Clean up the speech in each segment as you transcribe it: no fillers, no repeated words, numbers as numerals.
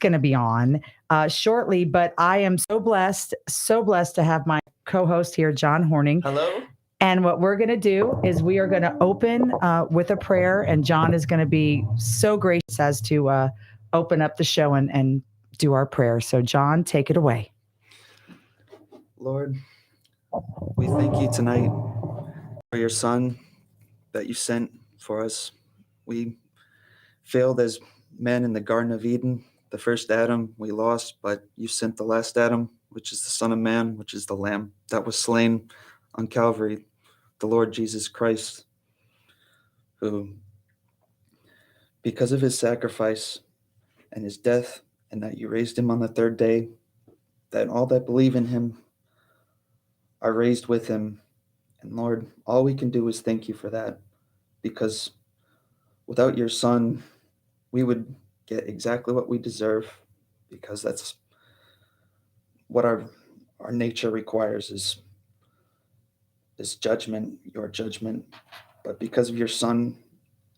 going to be on shortly, but I am so blessed to have my co-host here, John Horning. Hello. And what we're going to do is we are going to open with a prayer, and John is going to be so gracious as to open up the show and do our prayer. So, John, take it away. Lord, we thank you tonight for your Son that you sent for us. We failed as men in the Garden of Eden. The first Adam we lost, but you sent the last Adam, which is the Son of Man, which is the Lamb that was slain on Calvary, the Lord Jesus Christ, who, because of his sacrifice and his death, and that you raised him on the third day, that all that believe in him are raised with him. And Lord, all we can do is thank you for that, because without your Son, we would get exactly what we deserve, because that's what our nature requires is judgment, your judgment. But because of your Son,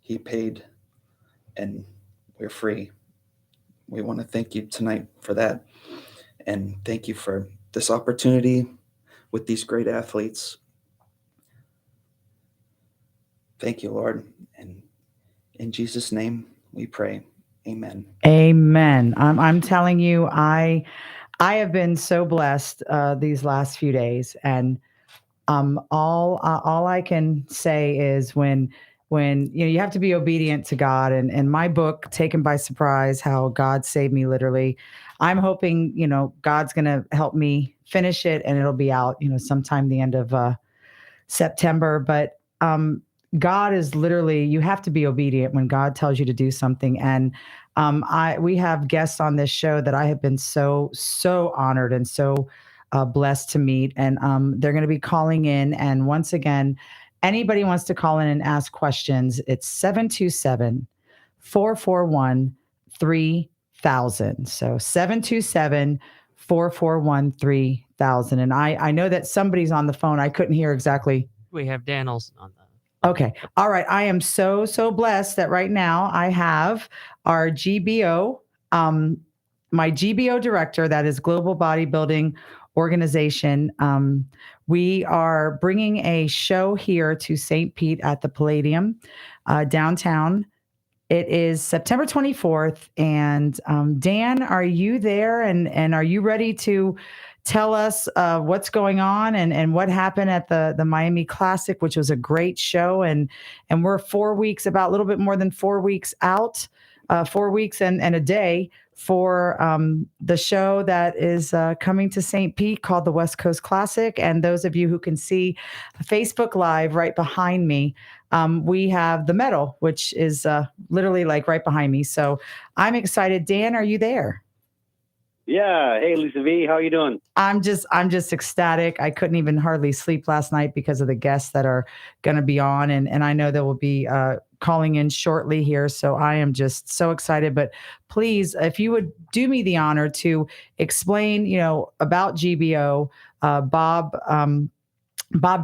he paid and we're free. We want to thank you tonight for that. And thank you for this opportunity with these great athletes. Thank you, Lord. And in Jesus' name we pray. Amen. Amen. I'm telling you, I have been so blessed these last few days, and all I can say is when you have to be obedient to God, and my book, Taken by Surprise, How God Saved Me Literally, I'm hoping God's going to help me finish it, and it'll be out sometime the end of September. But God is literally, you have to be obedient when God tells you to do something. And we have guests on this show that I have been so honored and so blessed to meet. And they're going to be calling in. And once again, anybody wants to call in and ask questions, it's 727-441-3000. So 727-441-3000. And I know that somebody's on the phone. I couldn't hear exactly. We have Dan Olson on that. Okay. All right. I am so blessed that right now I have our GBO, my GBO director, that is Global Bodybuilding Organization. We are bringing a show here to St. Pete at the Palladium downtown. It is September 24th. And Dan, are you there? And are you ready to tell us what's going on and what happened at the Miami Classic, which was a great show? And we're 4 weeks, about a little bit more than 4 weeks out, 4 weeks and a day for the show that is coming to St. Pete called the West Coast Classic. And those of you who can see Facebook Live right behind me, we have the medal, which is literally like right behind me. So I'm excited. Dan, are you there? Yeah. Hey, Lisa V, how you doing? I'm just ecstatic. I couldn't even hardly sleep last night because of the guests that are going to be on. And I know they will be calling in shortly here. So I am just so excited. But please, if you would do me the honor to explain, about GBO, Bob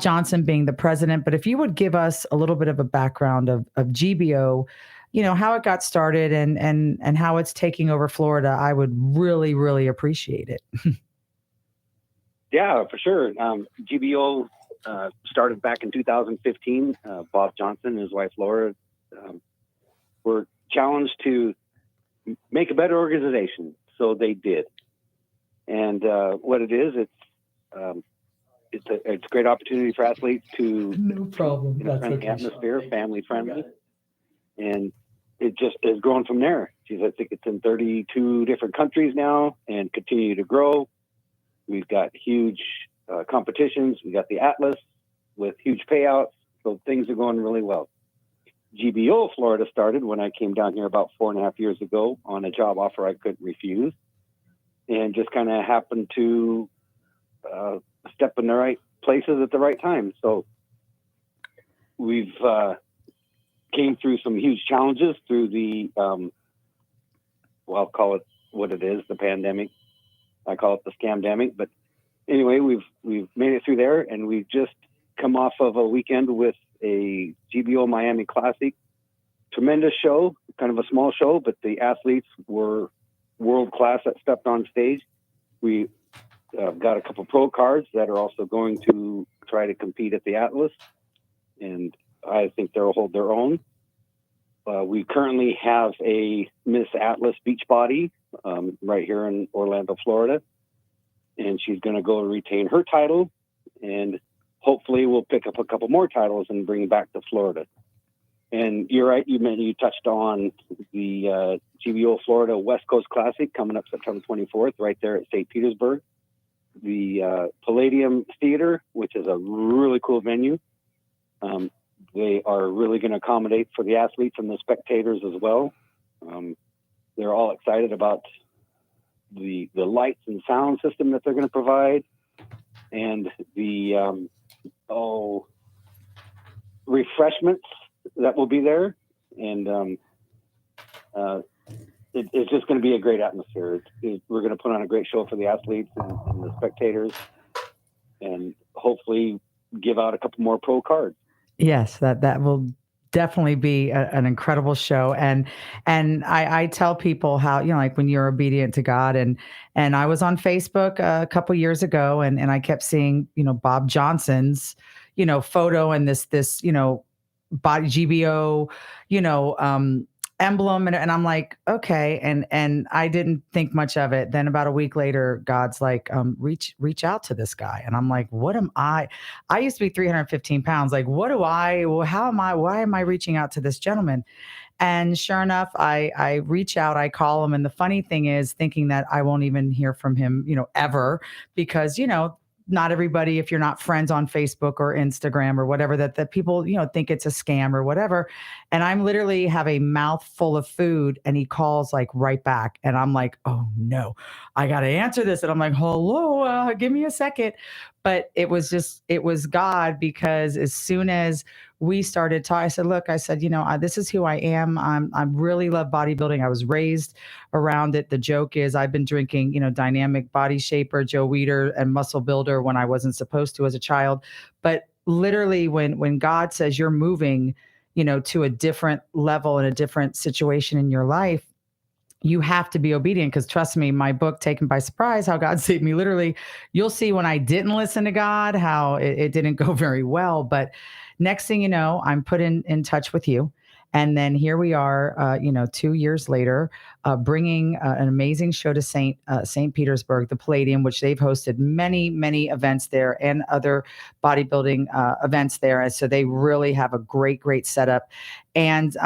Johnson being the president. But if you would give us a little bit of a background of GBO, how it got started and how it's taking over Florida, I would really, really appreciate it. Yeah, for sure. GBO started back in 2015. Bob Johnson and his wife, Laura, were challenged to make a better organization. So they did. And what it is, it's a great opportunity for athletes to No problem. in a friendly atmosphere, family friendly. And it just has grown from there. Geez, I think it's in 32 different countries now and continue to grow. We've got huge competitions. We got the Atlas with huge payouts. So things are going really well. GBO Florida started when I came down here about 4.5 years ago on a job offer I couldn't refuse, and just kind of happened to step in the right places at the right time. So we've came through some huge challenges through the, I'll call it what it is, the pandemic. I call it the scamdemic. But anyway, we've made it through there, and we've just come off of a weekend with a GBO Miami Classic. Tremendous show, kind of a small show, but the athletes were world class that stepped on stage. We got a couple pro cards that are also going to try to compete at the Atlas, and I think they'll hold their own. We currently have a Miss Atlas Beachbody right here in Orlando, Florida, and she's going to go retain her title, and hopefully we'll pick up a couple more titles and bring it back to Florida. And you're right, you touched on the GBO Florida West Coast Classic coming up September 24th right there at St. Petersburg. The Palladium Theater, which is a really cool venue. They are really going to accommodate for the athletes and the spectators as well. They're all excited about the lights and sound system that they're going to provide, and the refreshments that will be there. And it's just going to be a great atmosphere. We're going to put on a great show for the athletes and the spectators, and hopefully give out a couple more pro cards. Yes, that will definitely be an incredible show. And I tell people how, like when you're obedient to God, and I was on Facebook a couple years ago, and I kept seeing, Bob Johnson's, photo, and this, body GBO, emblem. And I'm like, okay. And I didn't think much of it. Then about a week later, God's like, reach out to this guy. And I'm like, what am I used to be 315 pounds. Like, why am I reaching out to this gentleman? And sure enough, I reach out, I call him. And the funny thing is, thinking that I won't even hear from him, ever, because, not everybody, if you're not friends on Facebook or Instagram or whatever, that people, think it's a scam or whatever. And I'm literally have a mouthful of food, and he calls like right back. And I'm like, oh no, I got to answer this. And I'm like, hello, give me a second. But it was God, because as soon as we started talking, I said, look, this is who I am. I really love bodybuilding. I was raised around it. The joke is I've been drinking, Dynamic Body Shaper, Joe Weider, and Muscle Builder when I wasn't supposed to as a child. But literally when God says you're moving, to a different level and a different situation in your life, you have to be obedient. Because trust me, my book, Taken by Surprise, How God Saved Me, literally, you'll see when I didn't listen to God, how it didn't go very well. But next thing you know, I'm put in touch with you. And then here we are, 2 years later, bringing an amazing show to St. Petersburg, the Palladium, which they've hosted many, many events there and other bodybuilding events there. And so they really have a great, great setup. And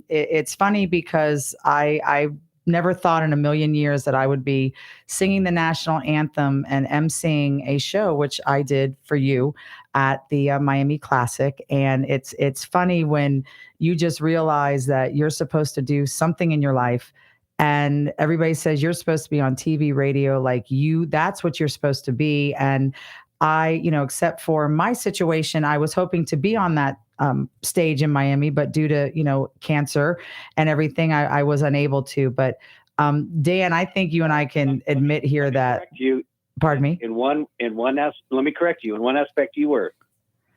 it's funny because I never thought in a million years that I would be singing the national anthem and emceeing a show, which I did for you at the Miami Classic. And it's funny when you just realize that you're supposed to do something in your life, and everybody says you're supposed to be on TV, radio, like that's what you're supposed to be. And I, except for my situation, I was hoping to be on that stage in Miami, but due to, cancer and everything, I was unable to. But Dan, I think you and I can admit here that, pardon me? Let me correct you. In one aspect, you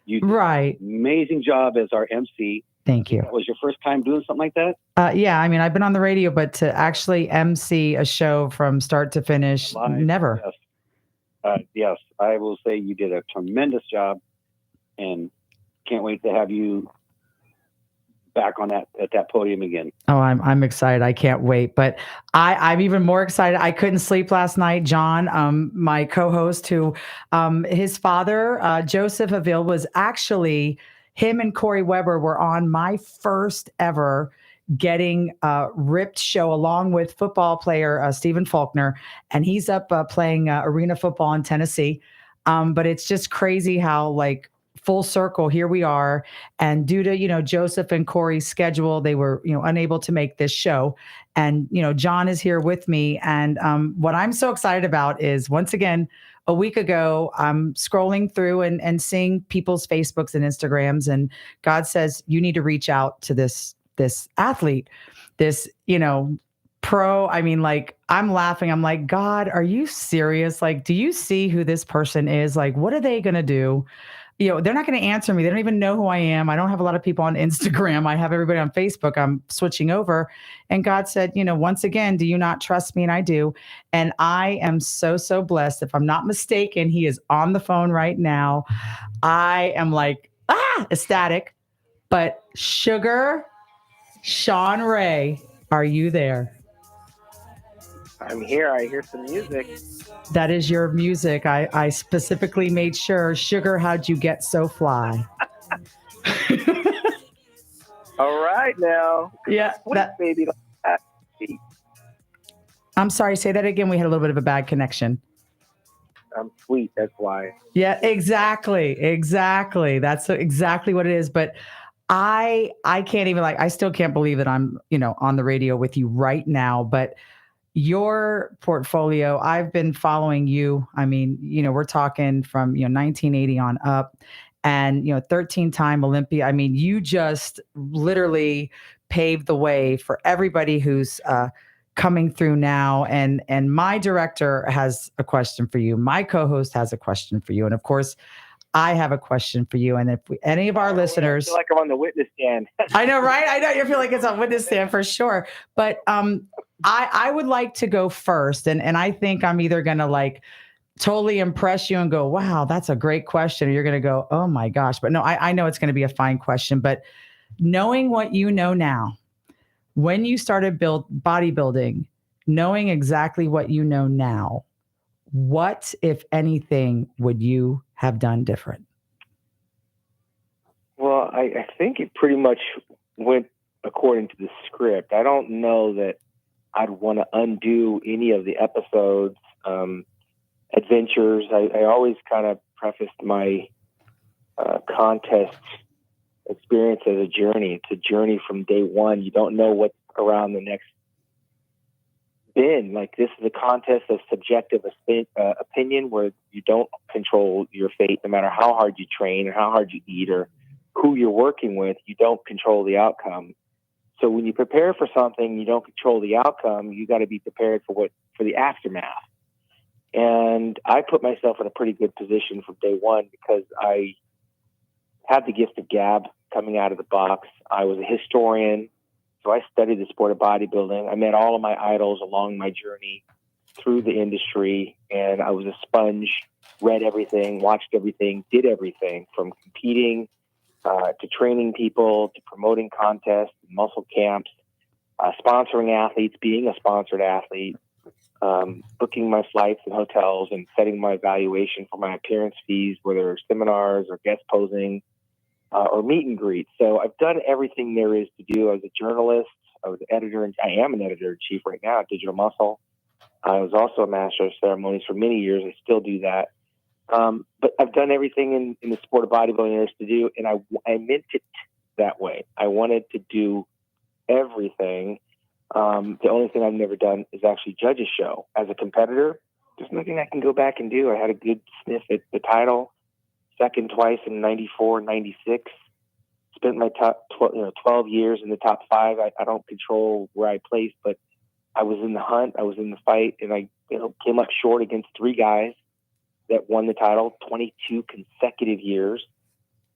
did right. An amazing job as our MC. Thank you. That was your first time doing something like that? Yeah. I mean, I've been on the radio, but to actually MC a show from start to finish, live, never. Yes. Yes, I will say you did a tremendous job, and can't wait to have you back at that podium again. Oh, I'm excited. I can't wait. But I'm even more excited. I couldn't sleep last night. John, my co-host, who his father, Joseph Avil, was actually, him and Corey Weber were on my first ever Getting Ripped show, along with football player Stephen Faulkner, and he's up playing arena football in Tennessee. But it's just crazy how, like, full circle, here we are. And due to, Joseph and Corey's schedule, they were, unable to make this show. And, John is here with me. And what I'm so excited about is, once again, a week ago, I'm scrolling through and seeing people's Facebooks and Instagrams, and God says, you need to reach out to this athlete, this, pro. I mean, like, I'm laughing. I'm like, God, are you serious? Like, do you see who this person is? Like, what are they going to do? they're not going to answer me. They don't even know who I am. I don't have a lot of people on Instagram. I have everybody on Facebook. I'm switching over. And God said, once again, do you not trust me? And I do. And I am so, so blessed. If I'm not mistaken, he is on the phone right now. I am like, ecstatic. But Sugar Sean Ray, are you there? I'm here. I hear some music. That is your music. I specifically made sure. Sugar, how'd you get so fly? All right now. Yeah. Sweet baby. I'm sorry. Say that again. We had a little bit of a bad connection. I'm sweet. That's why. Yeah, exactly. That's exactly what it is. But I can't even I still can't believe that I'm, on the radio with you right now. But your portfolio, I've been following you. I mean, we're talking from, 1980 on up and, 13-time Olympia. I mean, you just literally paved the way for everybody who's coming through now. And my director has a question for you. My co-host has a question for you. And of course, I have a question for you. And if any of our listeners, I feel like I'm on the witness stand. I know, right? I know you feel like it's on witness stand for sure. But I would like to go first. And I think I'm either going to totally impress you and go, wow, that's a great question. Or you're going to go, oh my gosh. But no, I know it's going to be a fine question. But knowing what you know now, when you started bodybuilding, knowing exactly what you know now, what, if anything, would you have done different? Well, I think it pretty much went according to the script. I don't know that I'd want to undo any of the episodes, adventures. I always kind of prefaced my contest experience as a journey. It's a journey from day one. You don't know what's around the next bend. This is a contest of subjective opinion where you don't control your fate, no matter how hard you train or how hard you eat or who you're working with. You don't control the outcome. So when you prepare for something, you don't control the outcome. You got to be prepared for the aftermath. And I put myself in a pretty good position from day one because I had the gift of gab coming out of the box. I was a historian, so I studied the sport of bodybuilding. I met all of my idols along my journey through the industry, and I was a sponge, read everything, watched everything, did everything from competing to training people, to promoting contests, muscle camps, sponsoring athletes, being a sponsored athlete, booking my flights and hotels, and setting my valuation for my appearance fees, whether they're seminars or guest posing or meet and greet. So I've done everything there is to do. I was a journalist. I was an editor, and I am an editor-in-chief right now at Digital Muscle. I was also a master of ceremonies for many years. I still do that. But I've done everything in the sport of bodybuilding there is to do, and I meant it that way. I wanted to do everything. The only thing I've never done is actually judge a show. As a competitor, there's nothing I can go back and do. I had a good sniff at the title, second twice in 94, 96. Spent my top 12 years in the top 5. I don't control where I placed, but I was in the hunt. I was in the fight, and I came up short against 3 guys that won the title 22 consecutive years.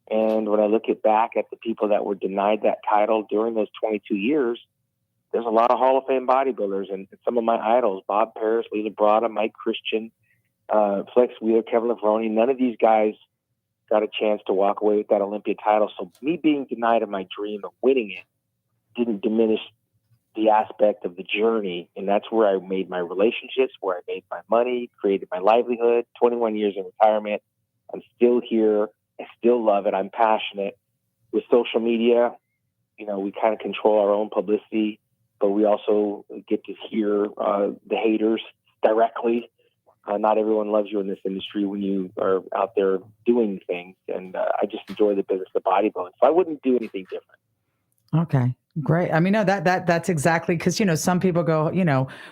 And when I look back at the people that were denied that title during those 22 years, there's a lot of Hall of Fame bodybuilders and some of my idols, Bob Paris, Lee Labrada, Mike Christian, Flex Wheeler, Kevin Levrone. None of these guys got a chance to walk away with that Olympia title. So me being denied of my dream of winning it didn't diminish the aspect of the journey. And that's where I made my relationships, where I made my money, created my livelihood, 21 years in retirement. I'm still here. I still love it. I'm passionate. With social media, we kind of control our own publicity, but we also get to hear the haters directly. Not everyone loves you in this industry when you are out there doing things. And I just enjoy the business of bodybuilding. So I wouldn't do anything different. Okay, great. I mean, no, that's exactly because, some people go,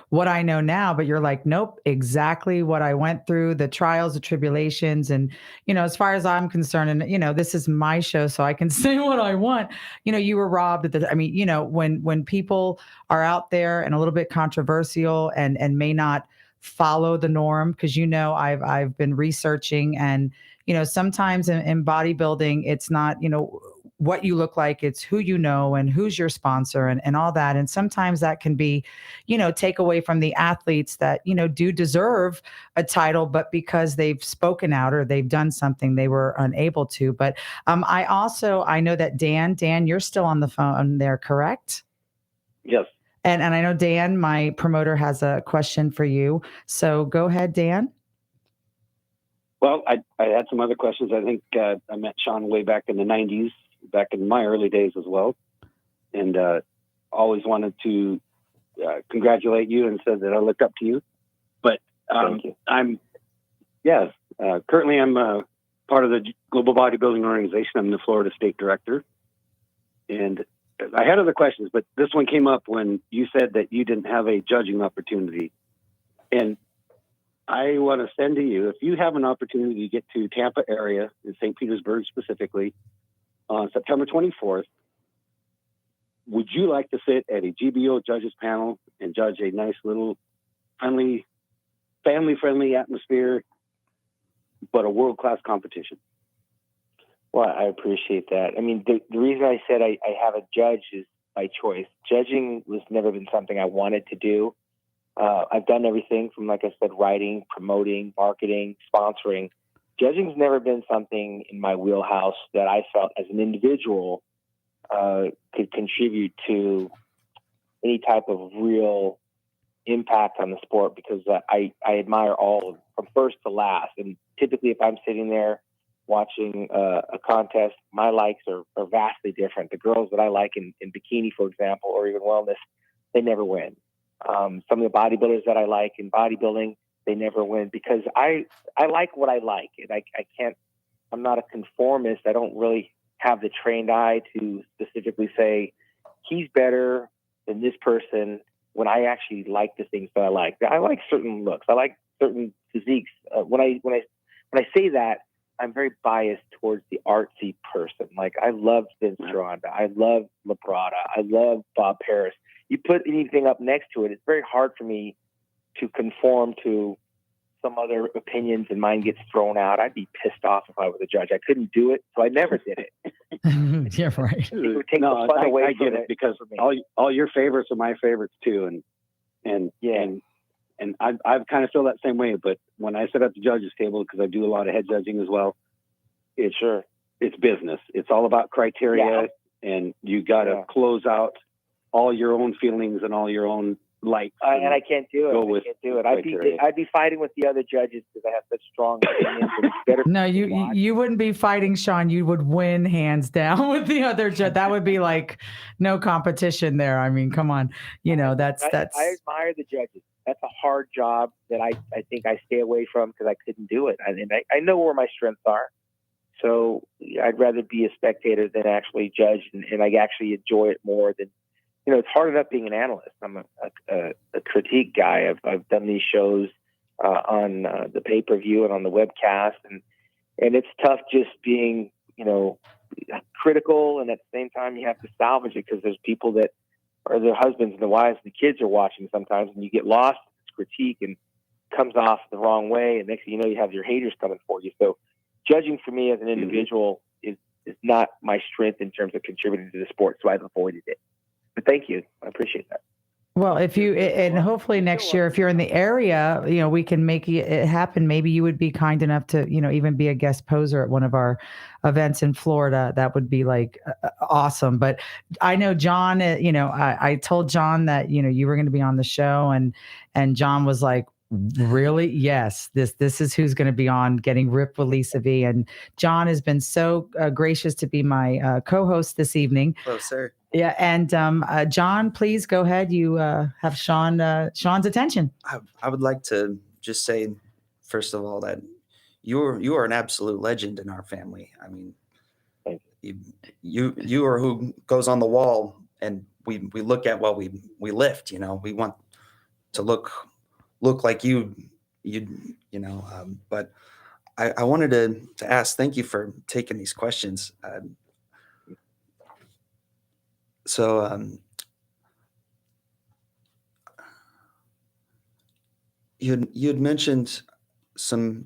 what I know now, but you're like, nope, exactly what I went through, the trials, the tribulations. And, as far as I'm concerned, and, this is my show, so I can say what I want. You were robbed when people are out there and a little bit controversial and may not follow the norm, because I've been researching, and sometimes in bodybuilding it's not what you look like, it's who and who's your sponsor, and all that. And sometimes that can be take away from the athletes that do deserve a title, but because they've spoken out or they've done something, they were unable to. But I know that Dan, you're still on the phone there, correct? Yes. And I know Dan, my promoter, has a question for you. So go ahead, Dan. Well, I had some other questions. I think I met Sean way back in the 90s, back in my early days as well. And always wanted to congratulate you and said that I looked up to you. But Thank you. Currently I'm part of the Global Bodybuilding Organization. I'm the Florida State Director. And I had other questions, but this one came up when you said that you didn't have a judging opportunity. And I want to send to you, if you have an opportunity to get to Tampa area, in St. Petersburg specifically, on September 24th, would you like to sit at a GBO judges panel and judge a nice little family-friendly atmosphere, but a world-class competition? Well, I appreciate that. I mean, the reason I said I have a judge is by choice. Judging was never been something I wanted to do. I've done everything from, like I said, writing, promoting, marketing, sponsoring. Judging's never been something in my wheelhouse that I felt as an individual could contribute to any type of real impact on the sport, because I admire all from first to last. And typically, if I'm sitting there watching a contest, my likes are vastly different. The girls that I like in bikini, for example, or even wellness, they never win. Some of the bodybuilders that I like in bodybuilding, they never win, because I like what I like. And I'm not a conformist. I don't really have the trained eye to specifically say he's better than this person when I actually like the things that I like. I like certain looks. I like certain physiques. When I say that, I'm very biased towards the artsy person. Like, I love Vince Gironda. I love Labrada. I love Bob Harris. You put anything up next to it, it's very hard for me to conform to some other opinions and mine gets thrown out. I'd be pissed off if I was a judge. I couldn't do it, so I never did it. Yeah, right. It would take the fun away I from get it, because for me. all your favorites are my favorites too, and I've kind of feel that same way. But when I sit at the judges table, because I do a lot of head judging as well, it's business. It's all about criteria, and you got to close out all your own feelings and all your own likes. And I can't do it. I'd be fighting with the other judges because I have such strong opinions. And it's better. No, you wouldn't be fighting, Sean. You would win hands down with the other judge. That would be like no competition there. I mean, come on. That's. I admire the judges. That's a hard job that I think I stay away from because I couldn't do it. And I know where my strengths are. So I'd rather be a spectator than actually judge, and I actually enjoy it more than. It's hard enough being an analyst. I'm a critique guy. I've done these shows on the pay-per-view and on the webcast, and it's tough just being, critical, and at the same time you have to salvage it because there's people that are their husbands and their wives and the kids are watching sometimes, and you get lost in this critique and it comes off the wrong way, and next thing you know, you have your haters coming for you. So judging for me as an individual is not my strength in terms of contributing to the sport, so I've avoided it. But thank you. I appreciate that. Well, and hopefully next year, if you're in the area, we can make it happen. Maybe you would be kind enough to, even be a guest poser at one of our events in Florida. That would be like awesome. But I know John, I told John that, you were going to be on the show, and John was like, really? Yes. This is who's going to be on Getting Ripped with Lisa V. And John has been so gracious to be my co-host this evening. Oh, sir. Yeah. And John, please go ahead. You have Sean's attention. I would like to just say, first of all, that you are an absolute legend in our family. I mean, you are who goes on the wall, and we look at what we lift. We want to look like you. But I wanted to ask. Thank you for taking these questions. you'd mentioned some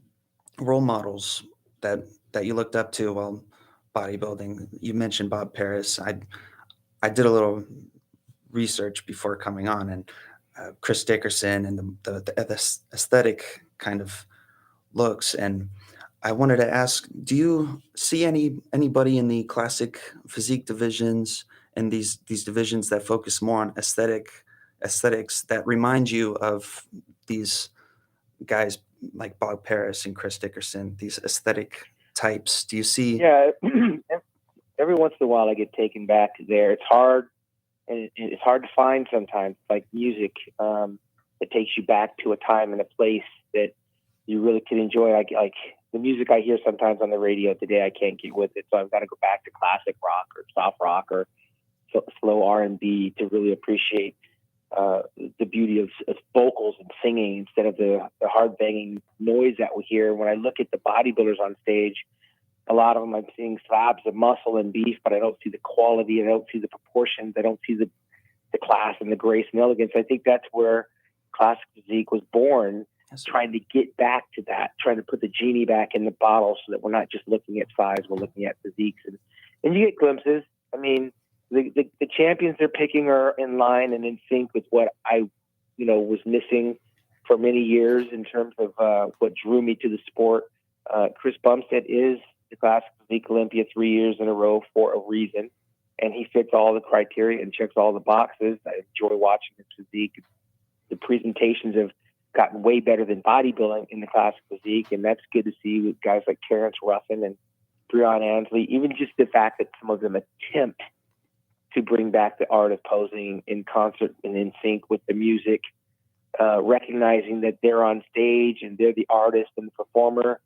role models that you looked up to while bodybuilding. You mentioned Bob Paris. I did a little research before coming on, and Chris Dickerson and the aesthetic kind of looks. And I wanted to ask, do you see anybody in the classic physique divisions and these divisions that focus more on aesthetics that remind you of these guys like Bob Paris and Chris Dickerson, these aesthetic types? Do you see? Yeah, every once in a while I get taken back there. It's hard, and it's hard to find sometimes. Like music, it takes you back to a time and a place that you really could enjoy. Like the music I hear sometimes on the radio today, I can't get with it, so I've got to go back to classic rock or soft rock or slow R&B to really appreciate the beauty of vocals and singing instead of the hard banging noise that we hear. When I look at the bodybuilders on stage, a lot of them I'm seeing slabs of muscle and beef, but I don't see the quality, I don't see the proportions, I don't see the class and the grace and elegance. I think that's where classic physique was born, trying to get back to that, trying to put the genie back in the bottle so that we're not just looking at size, we're looking at physiques. And you get glimpses. I mean, the champions they're picking are in line and in sync with what I, was missing for many years in terms of what drew me to the sport. Chris Bumstead is the classic physique Olympia 3 years in a row for a reason, and he fits all the criteria and checks all the boxes. I enjoy watching his physique. The presentations have gotten way better than bodybuilding in the classic physique, and that's good to see with guys like Terrence Ruffin and Breon Ansley. Even just the fact that some of them attempt to bring back the art of posing in concert and in sync with the music, recognizing that they're on stage and they're the artist and the performer.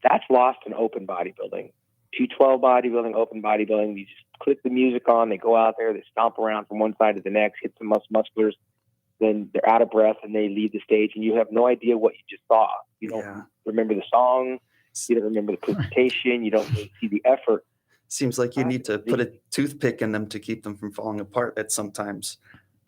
That's lost in open bodybuilding. 212 bodybuilding, open bodybuilding, you just click the music on, they go out there, they stomp around from one side to the next, hit some musculars, then they're out of breath and they leave the stage and you have no idea what you just saw. You don't remember the song, you don't remember the presentation, you don't really see the effort. Seems like you need to put a toothpick in them to keep them from falling apart at sometimes.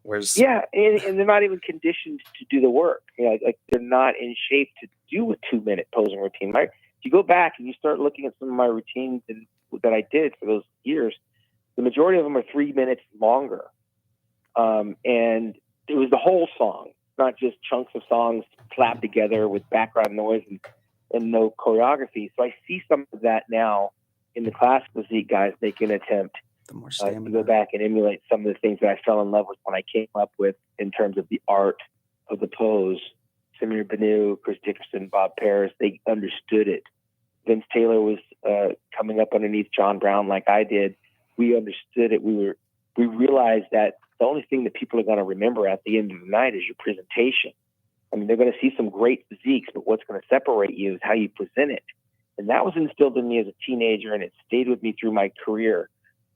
Whereas and they're not even conditioned to do the work. Like they're not in shape to do a 2-minute posing routine. If you go back and you start looking at some of my routines that I did for those years, the majority of them are 3 minutes longer. And it was the whole song, not just chunks of songs slapped together with background noise and no choreography. So I see some of that now in the classic physique guys making an attempt to go back and emulate some of the things that I fell in love with when I came up with in terms of the art of the pose. Samir Banu, Chris Dickerson, Bob Paris, they understood it. Vince Taylor was coming up underneath John Brown like I did. We understood it. We realized that the only thing that people are going to remember at the end of the night is your presentation. I mean, they're going to see some great physiques, but what's going to separate you is how you present it. And that was instilled in me as a teenager, and it stayed with me through my career.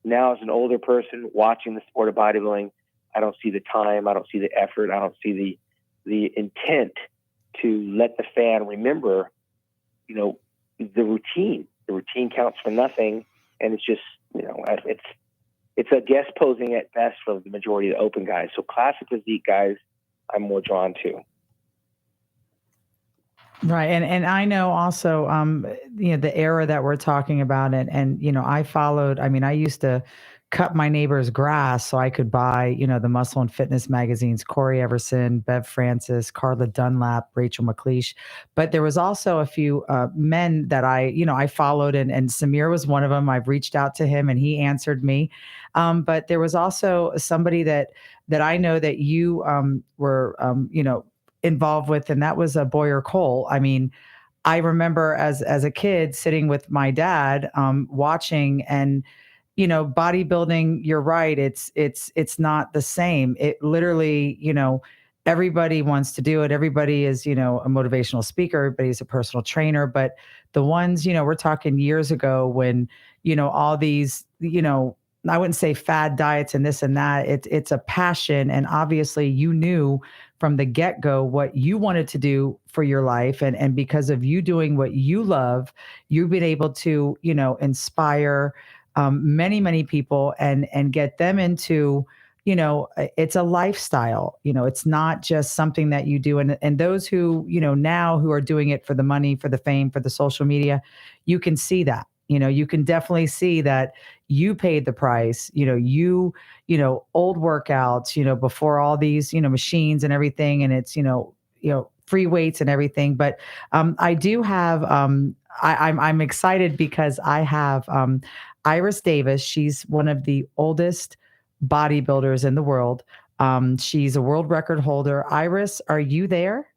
Now, as an older person watching the sport of bodybuilding, I don't see the time, I don't see the effort, I don't see the intent to let the fan remember, the routine. The routine counts for nothing, and it's just, it's a guest posing at best for the majority of the open guys. So classic physique guys, I'm more drawn to. Right. And I know also, the era that we're talking about and I used to cut my neighbor's grass so I could buy, the muscle and fitness magazines, Corey Everson, Bev Francis, Carla Dunlap, Rachel McLeish. But there was also a few men that I followed and Samir was one of them. I've reached out to him and he answered me. But there was also somebody that I know that you were, involved with, and that was Boyer Cole. I mean, I remember as a kid sitting with my dad, watching, and bodybuilding. You're right. It's not the same. It literally, everybody wants to do it. Everybody is, a motivational speaker. Everybody's a personal trainer. But the ones, we're talking years ago when, all these, I wouldn't say fad diets and this and that. It's a passion, and obviously you knew from the get-go what you wanted to do for your life, and because of you doing what you love, you've been able to inspire many people and get them into it's a lifestyle. It's not just something that you do. And those who, now who are doing it for the money, for the fame, for the social media, you can see that. You can definitely see that you paid the price. Old workouts, before all these, machines and everything, and it's, free weights and everything. But I do have, I'm excited because I have Iris Davis. She's one of the oldest bodybuilders in the world. She's a world record holder. Iris, are you there?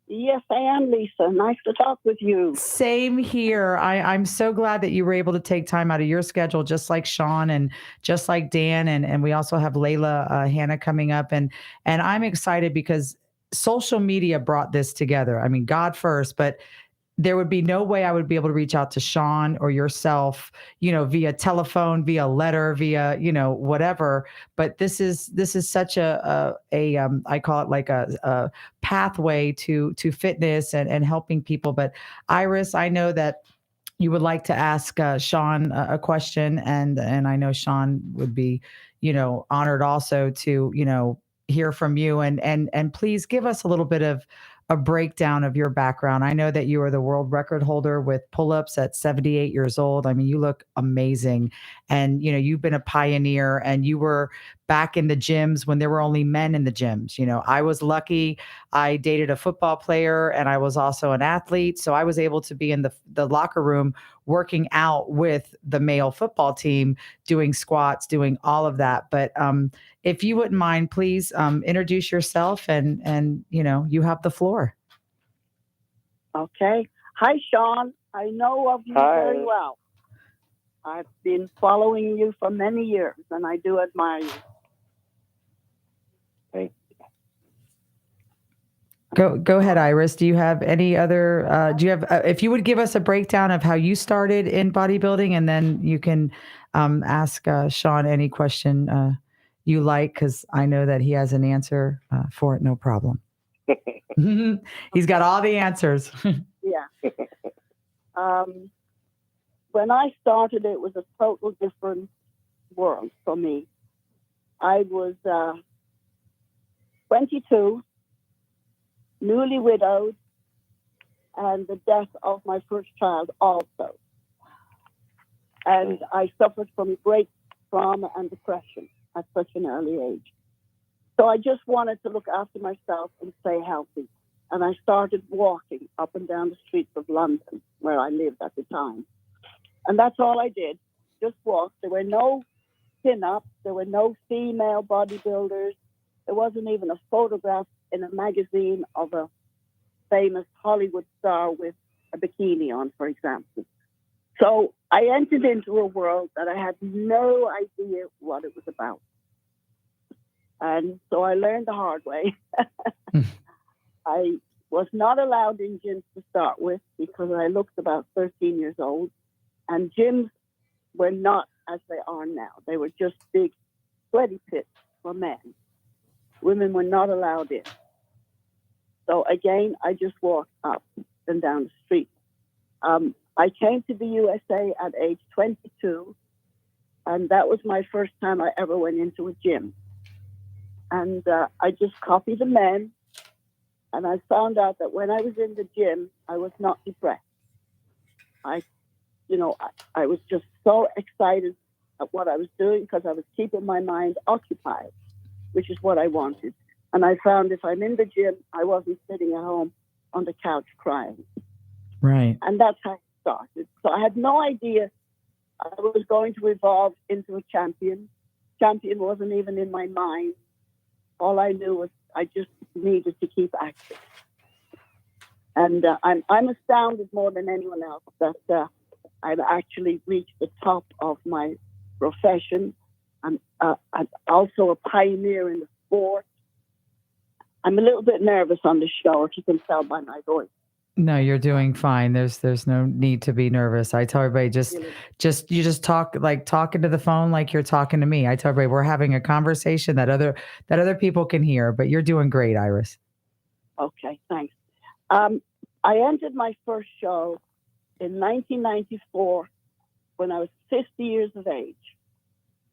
Yes, I am, Lisa. Nice to talk with you. Same here. I'm so glad that you were able to take time out of your schedule, just like Sean and just like Dan. And we also have Layla Hannah coming up. And I'm excited because social media brought this together. I mean, God first, but there would be no way I would be able to reach out to Sean or yourself, via telephone, via letter, via, whatever. But this is such a I call it like a pathway to fitness and helping people. But Iris, I know that you would like to ask Sean a question, and I know Sean would be, honored also to, hear from you, and please give us a little bit of a breakdown of your background. I know that you are the world record holder with pull-ups at 78 years old. I mean, you look amazing. And, you've been a pioneer, and you were back in the gyms when there were only men in the gyms. I was lucky. I dated a football player, and I was also an athlete. So I was able to be in the locker room working out with the male football team, doing squats, doing all of that. But if you wouldn't mind, please introduce yourself, and you have the floor. Okay. Hi, Sean. I know of you Hi. very well. I've been following you for many years, and I do admire you. Thank Go ahead, Iris. Do you have any other? Do you have? If you would give us a breakdown of how you started in bodybuilding, and then you can ask Sean any question you like, because I know that he has an answer for it. No problem. He's got all the answers. Yeah. When I started, it was a total different world for me. I was 22, newly widowed, and the death of my first child also. And I suffered from great trauma and depression at such an early age. So I just wanted to look after myself and stay healthy. And I started walking up and down the streets of London, where I lived at the time. And that's all I did, just walk. There were no pin-ups, there were no female bodybuilders. There wasn't even a photograph in a magazine of a famous Hollywood star with a bikini on, for example. So I entered into a world that I had no idea what it was about. And so I learned the hard way. I was not allowed in gyms to start with because I looked about 13 years old. And gyms were not as they are now. They were just big sweaty pits for men. Women were not allowed in. So again, I just walked up and down the street. I came to the USA at age 22, and that was my first time I ever went into a gym. And I just copied the men, and I found out that when I was in the gym, I was not depressed. I was just so excited at what I was doing because I was keeping my mind occupied, which is what I wanted. And I found if I'm in the gym, I wasn't sitting at home on the couch crying. Right. And that's how it started. So I had no idea I was going to evolve into a champion. Champion wasn't even in my mind. All I knew was I just needed to keep active. And I'm astounded more than anyone else that I've actually reached the top of my profession. I'm also a pioneer in the sport. I'm a little bit nervous on the show, if you can tell by my voice. No, you're doing fine. There's no need to be nervous. I tell everybody just talk, like talking to the phone like you're talking to me. I tell everybody we're having a conversation that other people can hear, but you're doing great, Iris. Okay, thanks. I entered my first show in 1994 when I was 50 years of age.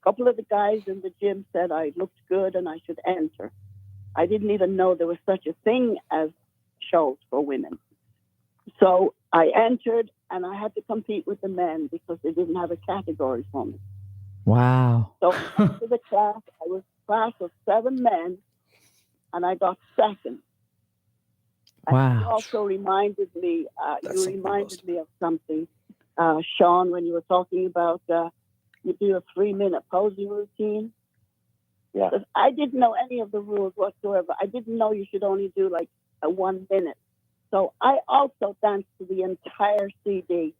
couple of the guys in the gym said I looked good and I should enter. I didn't even know there was such a thing as shows for women. So I entered, and I had to compete with the men because they didn't have a category for me. Wow. So after the class, I was a class of 7 men, and I got second. And Wow. you also reminded me, That's something of something, Sean, when you were talking about you do a 3-minute posing routine. Yeah. Because I didn't know any of the rules whatsoever. I didn't know you should only do like a 1 minute. So I also danced to the entire CD.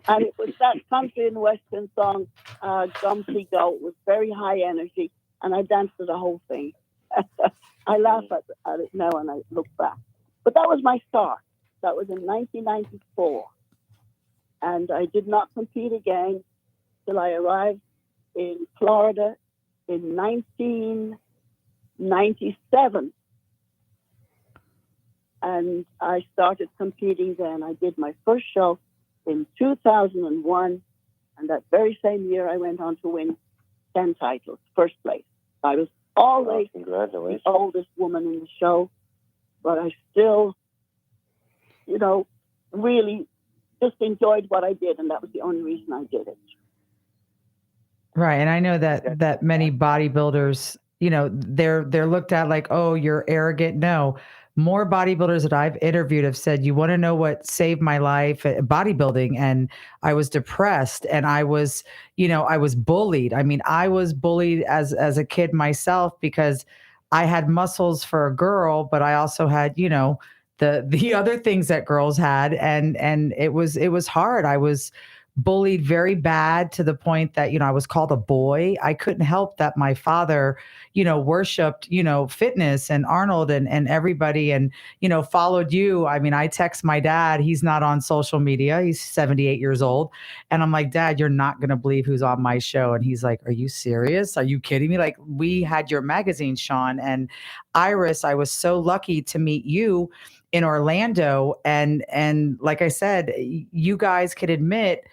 And it was that country and western song, Gumpy Goat, with very high energy. And I danced to the whole thing. I laugh at it now and I look back. But that was my start. That was in 1994. And I did not compete again till I arrived in Florida in 1997. And I started competing then. I did my first show in 2001. And that very same year, I went on to win 10 titles, first place. I was always the Congratulations. oldest woman in the show, but I still, really just enjoyed what I did. And that was the only reason I did it. Right. And I know that many bodybuilders, they're looked at like, oh, you're arrogant. No, more bodybuilders that I've interviewed have said, you want to know what saved my life? Bodybuilding. And I was depressed and I was bullied. I mean, I was bullied as a kid myself because I had muscles for a girl, but I also had, the other things that girls had. And it was hard. I was bullied very bad to the point that, I was called a boy. I couldn't help that my father, worshiped, fitness and Arnold and everybody and, followed you. I mean, I text my dad, he's not on social media. He's 78 years old. And I'm like, Dad, you're not going to believe who's on my show. And he's like, are you serious? Are you kidding me? Like, we had your magazine, Sean, and Iris. I was so lucky to meet you in Orlando. And like I said, you guys could admit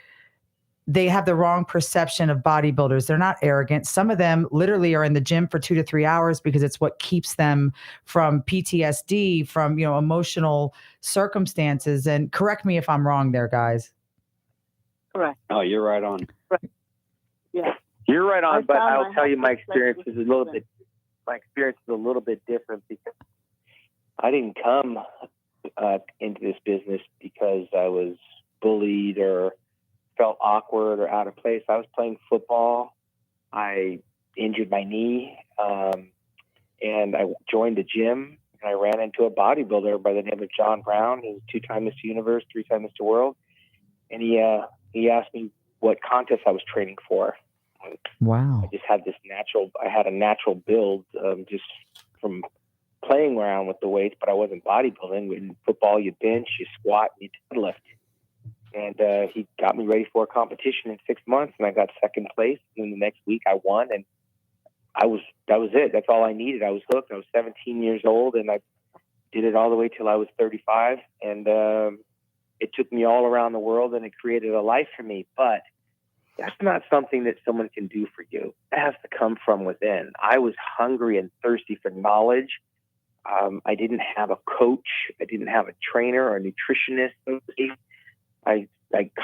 they have the wrong perception of bodybuilders. They're not arrogant. Some of them literally are in the gym for 2 to 3 hours because it's what keeps them from PTSD, from, emotional circumstances. And correct me if I'm wrong there, guys. Correct. Oh, you're right on. Yeah. You're right on, I but found I'll my tell you my happy place experience with is a little women. bit. My experience is a little bit different because I didn't come into this business because I was bullied or felt awkward or out of place. I was playing football. I injured my knee, and I joined the gym. And I ran into a bodybuilder by the name of John Brown, who's 2-time Mr. Universe, 3-time Mr. World, and he asked me what contest I was training for. Wow. I just had I had a natural build just from playing around with the weights, but I wasn't bodybuilding. In football, you bench, you squat, and you deadlift. And he got me ready for a competition in 6 months, and I got second place. And then the next week I won, and that was it. That's all I needed. I was hooked. I was 17 years old, and I did it all the way till I was 35. And it took me all around the world, and it created a life for me. But that's not something that someone can do for you. It has to come from within. I was hungry and thirsty for knowledge. I didn't have a coach. I didn't have a trainer or a nutritionist. I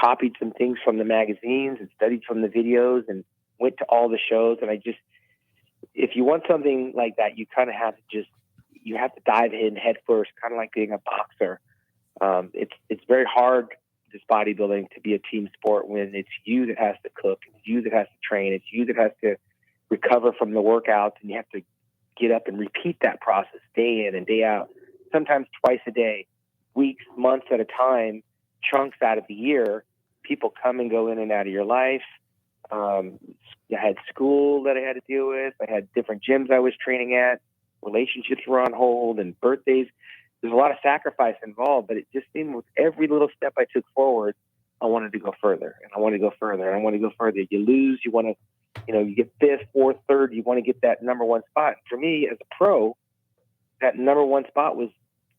copied some things from the magazines and studied from the videos and went to all the shows. And if you want something like that, you kind of have to you have to dive in head first, kind of like being a boxer. It's very hard, this bodybuilding, to be a team sport when it's you that has to cook, it's you that has to train, it's you that has to recover from the workouts, and you have to get up and repeat that process day in and day out, sometimes twice a day, weeks, months at a time, chunks out of the year. People come and go in and out of your life. I had school that I had to deal with. I had different gyms I was training at. Relationships were on hold and birthdays. There's a lot of sacrifice involved, but it just seemed with every little step I took forward, I wanted to go further, and I wanted to go further, and I want to go further. You lose, you want to, you get fifth, fourth, third, you want to get that number one spot. For me, as a pro, that number one spot was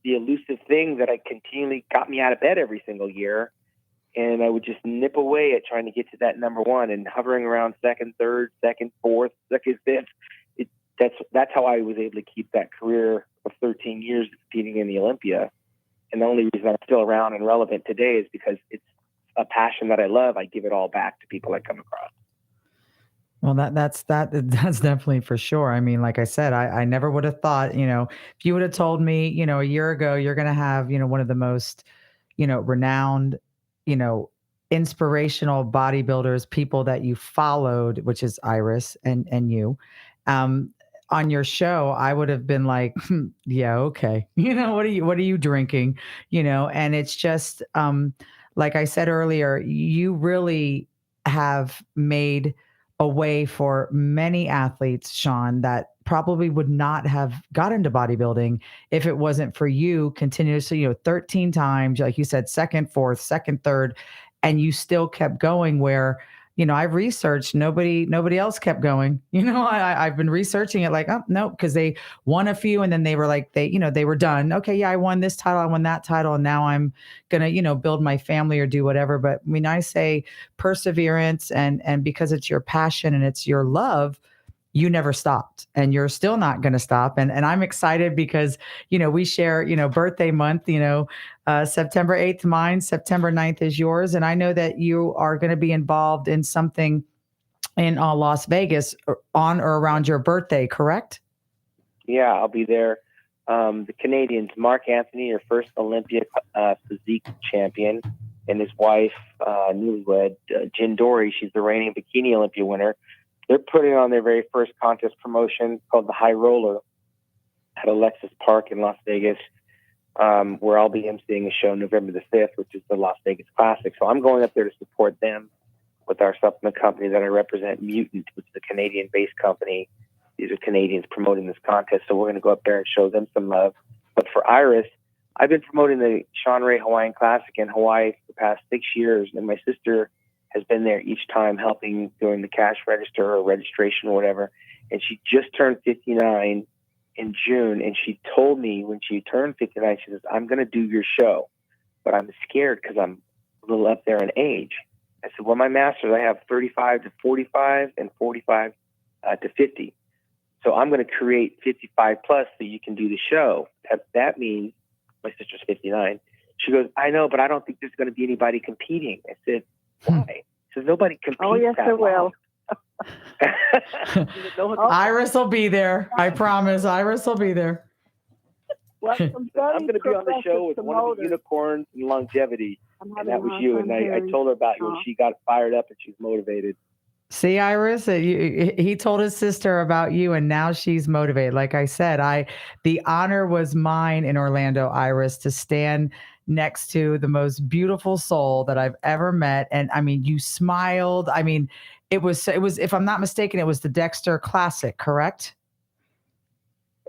the elusive thing that I continually got me out of bed every single year. and I would just nip away at trying to get to that number one and hovering around second, third, second, fourth, second, fifth. That's how I was able to keep that career of 13 years competing in the Olympia. And the only reason I'm still around and relevant today is because it's a passion that I love. I give it all back to people I come across. Well, that's definitely for sure. I mean, like I said, I never would have thought, if you would have told me, a year ago, you're going to have, one of the most, renowned, you know, inspirational bodybuilders, people that you followed, which is Iris and you, on your show, I would have been like, yeah, okay. What are you drinking? And it's just, like I said earlier, you really have made a way for many athletes, Sean, that probably would not have got into bodybuilding if it wasn't for you continuously, 13 times, like you said, second, fourth, second, third, and you still kept going where, I've researched nobody else kept going. I've been researching it like, oh, no, because they won a few and then they were like, they were done. Okay. Yeah. I won this title. I won that title. And now I'm going to, build my family or do whatever. But when I say perseverance and because it's your passion and it's your love, you never stopped and you're still not going to stop. And I'm excited because, we share, birthday month, September 8th, mine, September 9th is yours. And I know that you are going to be involved in something in Las Vegas on or around your birthday, correct? Yeah, I'll be there. The Canadians, Mark Anthony, your first Olympia physique champion, and his wife, newlywed, Jen Dory, she's the reigning bikini Olympia winner. They're putting on their very first contest promotion called the High Roller at Alexis Park in Las Vegas, where I'll be emceeing a show November the 5th, which is the Las Vegas Classic. So I'm going up there to support them with our supplement company that I represent, Mutant, which is a Canadian-based company. These are Canadians promoting this contest. So we're going to go up there and show them some love. But for Iris, I've been promoting the Sean Ray Hawaiian Classic in Hawaii for the past 6 years, and my sister has been there each time helping doing the cash register or registration or whatever. And she just turned 59 in June. And she told me when she turned 59, she says, I'm going to do your show, but I'm scared because I'm a little up there in age. I said, well, my masters, I have 35 to 45 and 45 to 50. So I'm going to create 55 plus so you can do the show. That means my sister's 59. She goes, I know, but I don't think there's going to be anybody competing. I said, why? So nobody competes. Oh, yes, there will. Iris will be there. I promise. Iris will be there. Well, I'm going to be on the show with one of the unicorns in longevity, and that was you. And I told her about you, and she got fired up and she's motivated. See, Iris, he told his sister about you, and now she's motivated. Like I said, the honor was mine in Orlando, Iris, to stand next to the most beautiful soul that I've ever met. And I mean, you smiled. I mean, it was, if I'm not mistaken, it was the Dexter Classic, correct?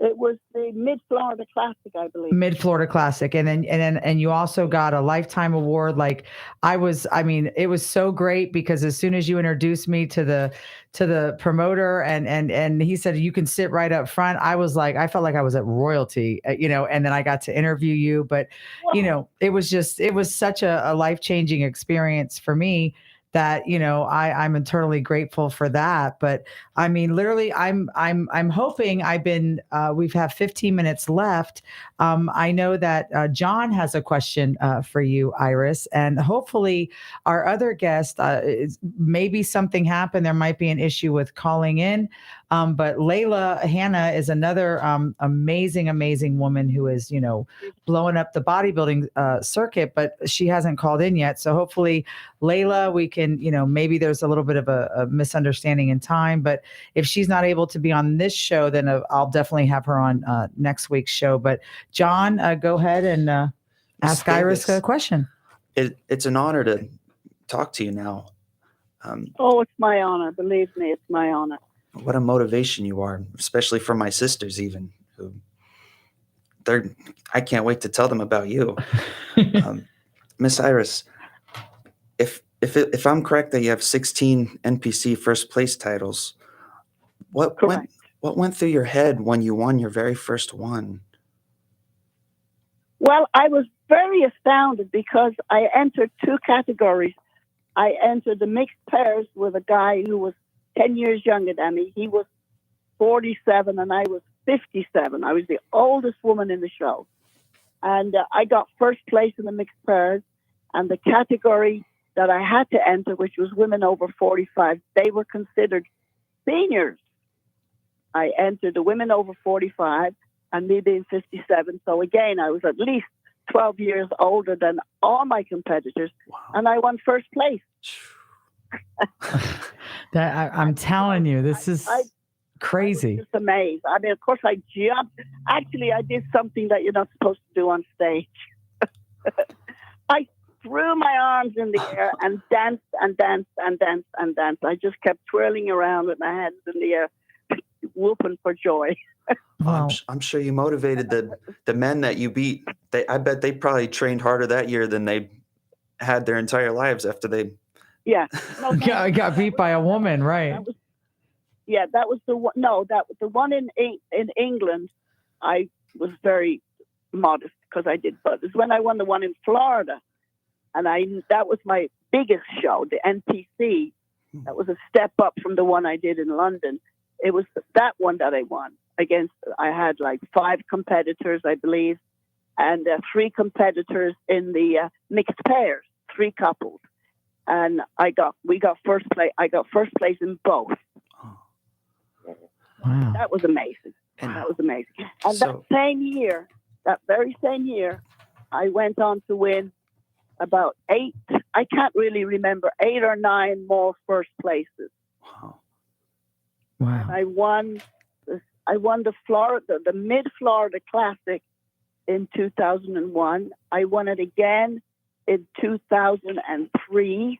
It was the Mid-Florida Classic, I believe. Mid-Florida Classic. And you also got a lifetime award. Like it was so great because as soon as you introduced me to the promoter and he said, you can sit right up front. I was like, I felt like I was at royalty, and then I got to interview you, but it was such a life-changing experience for me that, I'm eternally grateful for that. But I mean, literally, I'm hoping we have 15 minutes left. I know that John has a question for you, Iris, and hopefully our other guest, maybe something happened. There might be an issue with calling in. But Layla Hanna is another amazing woman who is, blowing up the bodybuilding circuit, but she hasn't called in yet. So hopefully, Layla, we can, maybe there's a little bit of a misunderstanding in time, but if she's not able to be on this show, then I'll definitely have her on next week's show. But John, go ahead and ask Iris a question. It's an honor to talk to you now. It's my honor. Believe me, it's my honor. What a motivation you are, especially for my sisters, even who I can't wait to tell them about you. Miss Iris, if I'm correct that you have 16 NPC first place titles, what went through your head when you won your very first one? Well, I was very astounded because I entered 2 categories. I entered the mixed pairs with a guy who was 10 years younger than me. He was 47 and I was 57. I was the oldest woman in the show. And I got first place in the mixed pairs. And the category that I had to enter, which was women over 45, they were considered seniors. I entered the women over 45 and me being 57. So again, I was at least 12 years older than all my competitors. Wow. And I won first place. I'm telling you, this is I crazy. was just amazed. I mean, of course, I jumped. Actually, I did something that you're not supposed to do on stage. I threw my arms in the air and danced and danced and danced and danced. I just kept twirling around with my hands in the air, whooping for joy. Well, I'm sure you motivated the men that you beat. I bet they probably trained harder that year than they had their entire lives after they. Yeah. No, I got beat by a woman, right? That was the one. No, that was the one in England. I was very modest because I did, but it was when I won the one in Florida, and that was my biggest show, the NPC. That was a step up from the one I did in London. It was that one that I won against. I had like 5 competitors, I believe, and 3 competitors in the mixed pairs, 3 couples, and we got first place. I got first place in both. Wow. That was amazing. And That was amazing. And so- that very same year, I went on to win about 8. I can't really remember 8 or 9 more first places. Wow. Wow. I won the Mid Florida Classic in 2001. I won it again in 2003.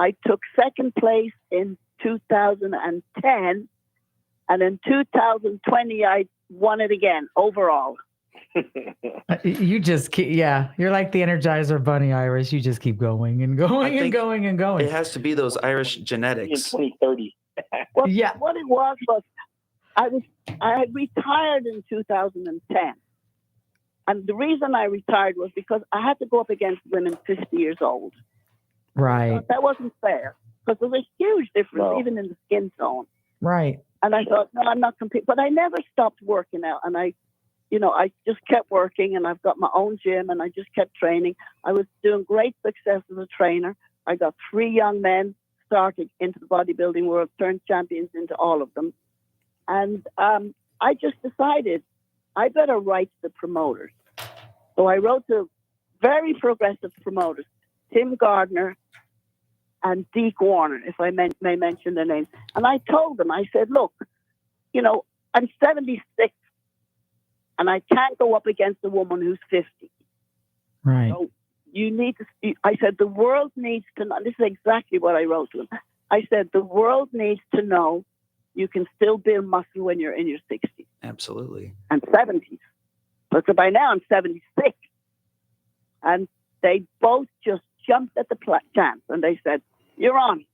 I took second place in 2010, and in 2020 I won it again overall. You just keep, you're like the Energizer Bunny, Iris. You just keep going and going and think going and going. It has to be those Irish In genetics. 2030. Yeah. What it was I had retired in 2010. And the reason I retired was because I had to go up against women 50 years old. Right. That wasn't fair because there's a huge difference No. even in the skin tone. Right. And I thought, no, I'm not competing. But I never stopped working out. And I just kept working, and I've got my own gym, and I just kept training. I was doing great success as a trainer. I got 3 young men started into the bodybuilding world, turned champions into all of them. And I just decided I better write to the promoters. So I wrote to very progressive promoters, Tim Gardner and Deke Warner, if I may mention their names. And I told them, I said, look, I'm 76 and I can't go up against a woman who's 50. Right. So you need to, I said, the world needs to know, this is exactly what I wrote to them. I said, the world needs to know you can still build muscle when you're in your 60s Absolutely. and 70s. Because by now I'm 76. And they both just jumped at the chance and they said, you're on.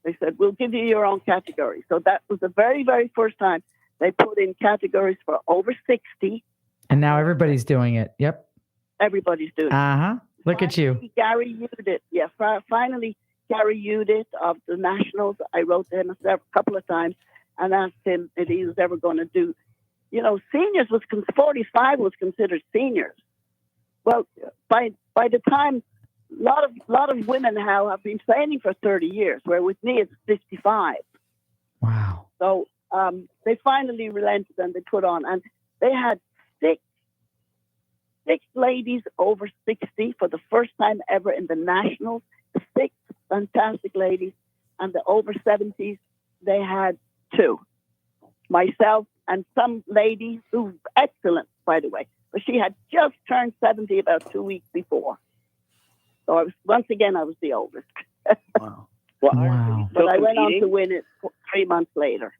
They said, we'll give you your own category. So that was the very, very first time they put in categories for over 60. And now everybody's doing it. Yep. Everybody's doing it. Uh-huh. Look at you. Finally, Gary Udit. Yeah, finally, Gary Udit of the Nationals. I wrote to him a couple of times and asked him if he was ever going to do, seniors 45 was considered seniors. Well, by the time, a lot of women now have been training for 30 years, where with me it's 55. Wow. So they finally relented and they put on, and they had six ladies over 60 for the first time ever in the Nationals. 6 fantastic ladies, and the over 70s they had 2. Myself and some lady who's excellent, by the way, but she had just turned 70 about 2 weeks before. So I was the oldest. Wow. Well, Wow. But I went on to win it 3 months later.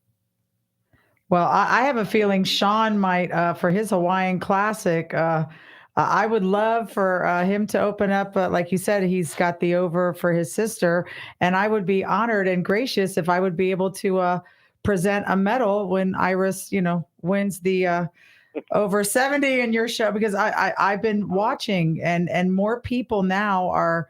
Well, I have a feeling Sean might, for his Hawaiian Classic, I would love for him to open up. Like you said, he's got the over for his sister. And I would be honored and gracious if I would be able to present a medal when Iris, wins the over 70 in your show, because I've been watching, and more people now are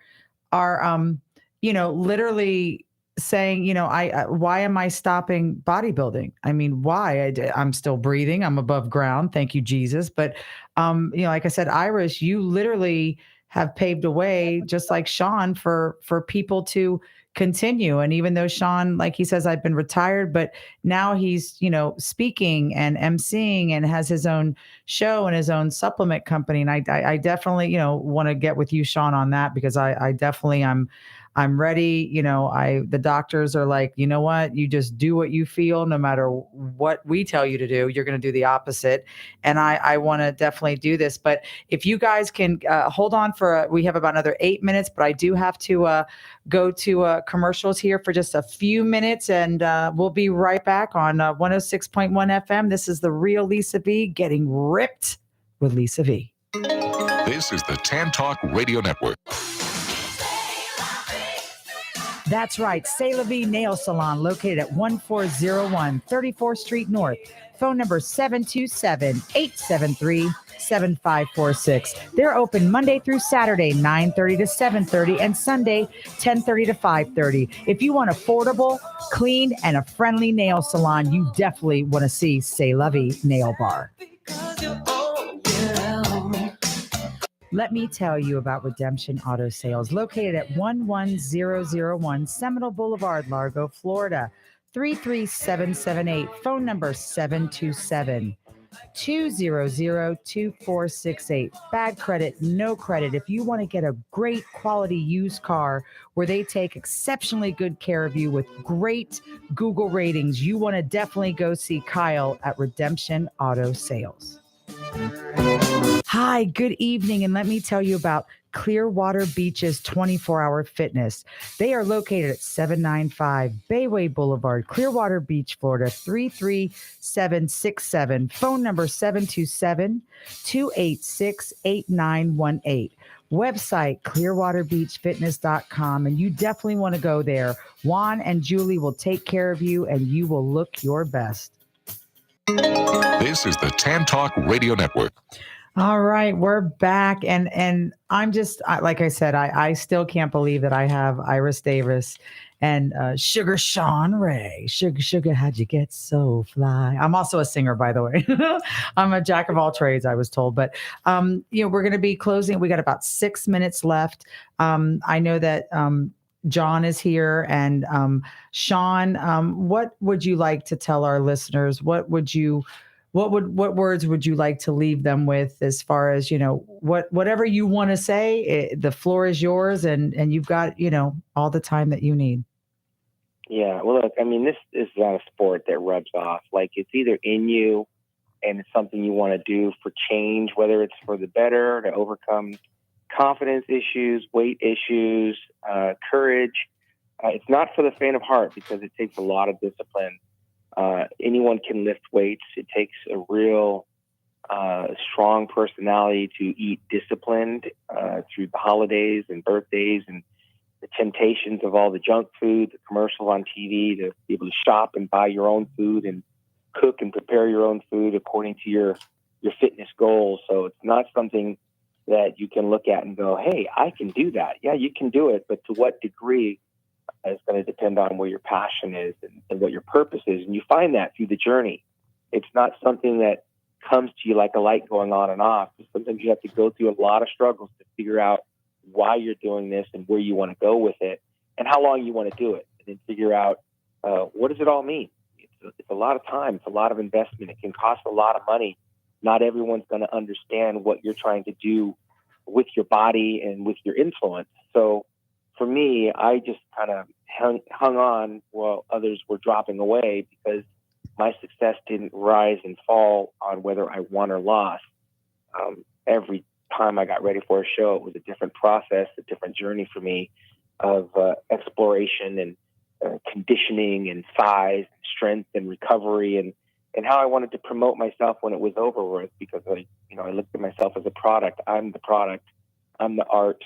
literally saying, why am I stopping bodybuilding? I mean, why? I'm still breathing. I'm above ground. Thank you, Jesus. But like I said, Iris, you literally have paved a way, just like Sean, for people to continue. And even though Sean, like he says, I've been retired, but now he's, speaking and emceeing and has his own show and his own supplement company. And I definitely, want to get with you, Sean, on that, because I definitely, I'm ready. The doctors are like, you know what? You just do what you feel, no matter what we tell you to do, you're going to do the opposite. And I want to definitely do this. But if you guys can hold on we have about another 8 minutes, but I do have to go to commercials here for just a few minutes, and we'll be right back on 106.1 FM. This is the Real Lisa V, getting ripped with Lisa V. This is the Tan Talk Radio Network. That's right. C'est La Vie Nail Salon, located at 1401 34th Street North. Phone number 727-873-7546. They're open Monday through Saturday, 9:30 to 7:30, and Sunday, 10:30 to 5:30. If you want affordable, clean, and a friendly nail salon, you definitely want to see C'est La Vie Nail Bar. Let me tell you about Redemption Auto Sales, located at 11001 Seminole Boulevard, Largo, Florida, 33778. Phone number 727-200-2468. Bad credit, no credit. If you want to get a great quality used car where they take exceptionally good care of you with great Google ratings, you want to definitely go see Kyle at Redemption Auto Sales. Hi, good evening, and let me tell you about Clearwater Beach's 24-hour fitness. They are located at 795 Bayway Boulevard, Clearwater Beach, Florida, 33767. Phone number 727-286-8918. Website clearwaterbeachfitness.com, and you definitely want to go there. Juan and Julie will take care of you, and you will look your best. This is the Tan Talk Radio Network. All right, we're back, and I'm just like I said, I still can't believe that I have Iris Davis and Sugar Sean Ray. Sugar, how'd you get so fly? I'm also a singer, by the way. I'm a jack of all trades, I was told. But we're going to be closing. We got about 6 minutes left. I know that John is here, and Sean. What would you like to tell our listeners? What words would you like to leave them with, as far as, whatever you want to say? The floor is yours, and you've got, all the time that you need. Yeah. Well, look, I mean, this is not a sport that rubs off. Like, it's either in you and it's something you want to do for change, whether it's for the better, to overcome confidence issues, weight issues, courage. It's not for the faint of heart, because it takes a lot of discipline. Anyone can lift weights. It takes a real strong personality to eat disciplined through the holidays and birthdays and the temptations of all the junk food, the commercials on TV, to be able to shop and buy your own food and cook and prepare your own food according to your fitness goals. So it's not something that you can look at and go, hey, I can do that. Yeah, you can do it, but to what degree is going to depend on where your passion is and what your purpose is. And you find that through the journey. It's not something that comes to you like a light going on and off. Sometimes you have to go through a lot of struggles to figure out why you're doing this and where you want to go with it and how long you want to do it, and then figure out what does it all mean. It's a lot of time. It's a lot of investment. It can cost a lot of money. Not everyone's going to understand what you're trying to do with your body and with your influence. So for me, I just kind of hung on while others were dropping away, because my success didn't rise and fall on whether I won or lost. Every time I got ready for a show, it was a different process, a different journey for me of exploration and conditioning and size and strength and recovery and how I wanted to promote myself when it was over with, because I looked at myself as a product. I'm the product. I'm the art.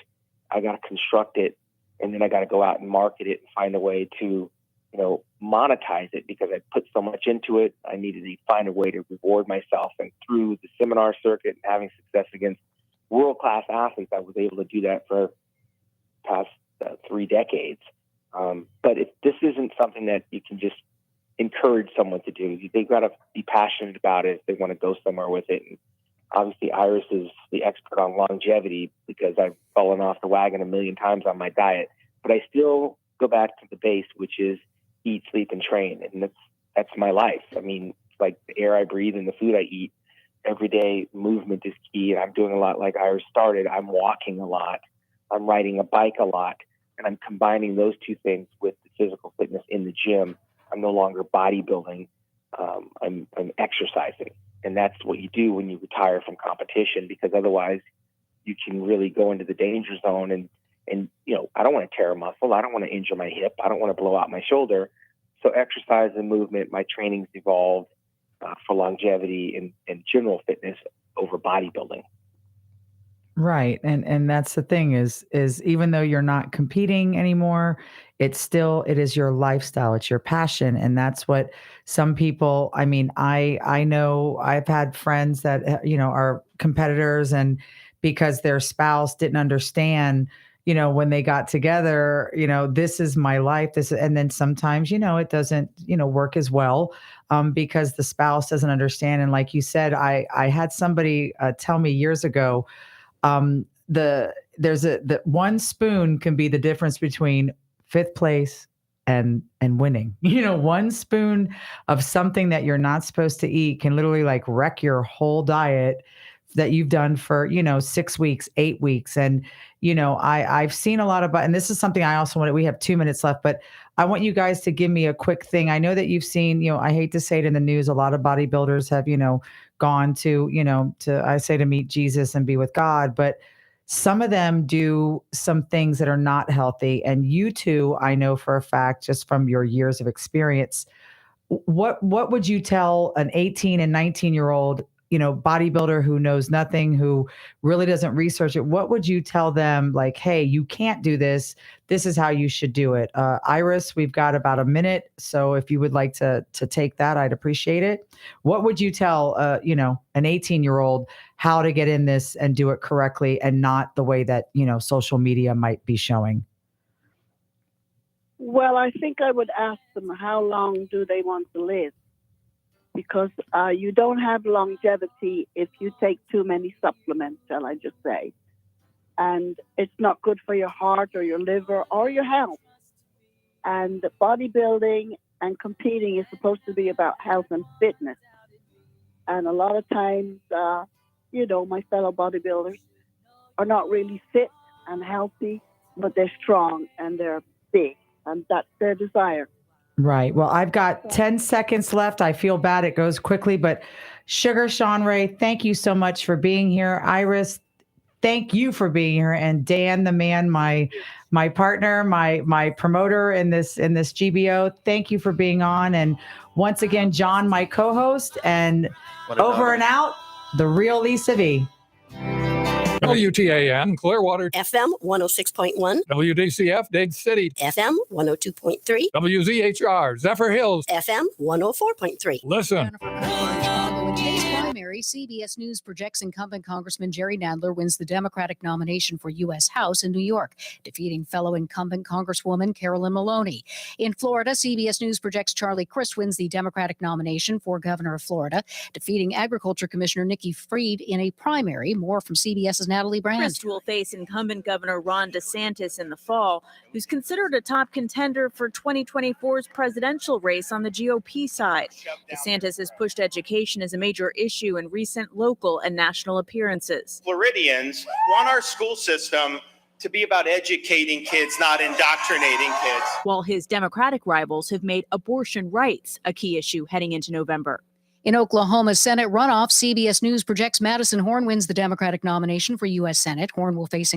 I got to construct it. And then I got to go out and market it and find a way to monetize it because I put so much into it. I needed to find a way to reward myself. And through the seminar circuit and having success against world-class athletes, I was able to do that for the past 3 decades. But if this isn't something that you can just encourage someone to do, they've got to be passionate about it if they want to go somewhere with it. And obviously, Iris is the expert on longevity because I've fallen off the wagon a million times on my diet. But I still go back to the base, which is eat, sleep, and train. And that's my life. I mean, it's like the air I breathe and the food I eat. Every day, movement is key. And I'm doing a lot like Iris started. I'm walking a lot. I'm riding a bike a lot. And I'm combining those two things with the physical fitness in the gym. I'm no longer bodybuilding. I'm exercising. And that's what you do when you retire from competition, because otherwise you can really go into the danger zone. And I don't want to tear a muscle. I don't want to injure my hip. I don't want to blow out my shoulder. So exercise and movement, my training's evolved for longevity and general fitness over bodybuilding. Right. And that's the thing is even though you're not competing anymore, it is your lifestyle. It's your passion. And that's what some people, I mean, I know I've had friends that, are competitors, and because their spouse didn't understand, when they got together, this is my life. And then sometimes, it doesn't, work as well because the spouse doesn't understand. And like you said, I had somebody tell me years ago, the one spoon can be the difference between 5th place and winning. One spoon of something that you're not supposed to eat can literally like wreck your whole diet that you've done for 6 weeks, 8 weeks. And I've seen a lot about, and this is something I also wanted, we have 2 minutes left, but I want you guys to give me a quick thing. I know that you've seen, I hate to say it in the news, a lot of bodybuilders have gone to I say to meet Jesus and be with God, but some of them do some things that are not healthy. And you two, I know for a fact, just from your years of experience, what would you tell an 18 and 19-year-old, bodybuilder who knows nothing, who really doesn't research it? What would you tell them? Like, hey, you can't do this. This is how you should do it. Iris, we've got about a minute. So if you would like to take that, I'd appreciate it. What would you tell, an 18-year-old how to get in this and do it correctly and not the way that, social media might be showing? Well, I think I would ask them, how long do they want to live? Because you don't have longevity if you take too many supplements, shall I just say. And it's not good for your heart or your liver or your health. And bodybuilding and competing is supposed to be about health and fitness. And a lot of times, my fellow bodybuilders are not really fit and healthy, but they're strong and they're big. And that's their desire. Right. Well, I've got 10 seconds left. I feel bad. It goes quickly, but Sugar Sean Ray, thank you so much for being here. Iris, thank you for being here. And Dan, the man, my partner, my promoter in this GBO, thank you for being on. And once again, John, my co-host, and over and out, the real Lisa V. WTAN, Clearwater. FM 106.1. WDCF, Dade City. FM 102.3. WZHR, Zephyr Hills. FM 104.3. Listen. In today's primary, CBS News projects incumbent Congressman Jerry Nadler wins the Democratic nomination for U.S. House in New York, defeating fellow incumbent Congresswoman Carolyn Maloney. In Florida, CBS News projects Charlie Crist wins the Democratic nomination for governor of Florida, defeating Agriculture Commissioner Nikki Fried in a primary. More from CBS's Natalie Brand. Crist will face incumbent Governor Ron DeSantis in the fall, who's considered a top contender for 2024's presidential race on the GOP side. DeSantis has pushed education as a major issue in recent local and national appearances. Floridians want our school system to be about educating kids, not indoctrinating kids. While his Democratic rivals have made abortion rights a key issue heading into November. In Oklahoma's Senate runoff, CBS News projects Madison Horn wins the Democratic nomination for U.S. Senate. Horn will face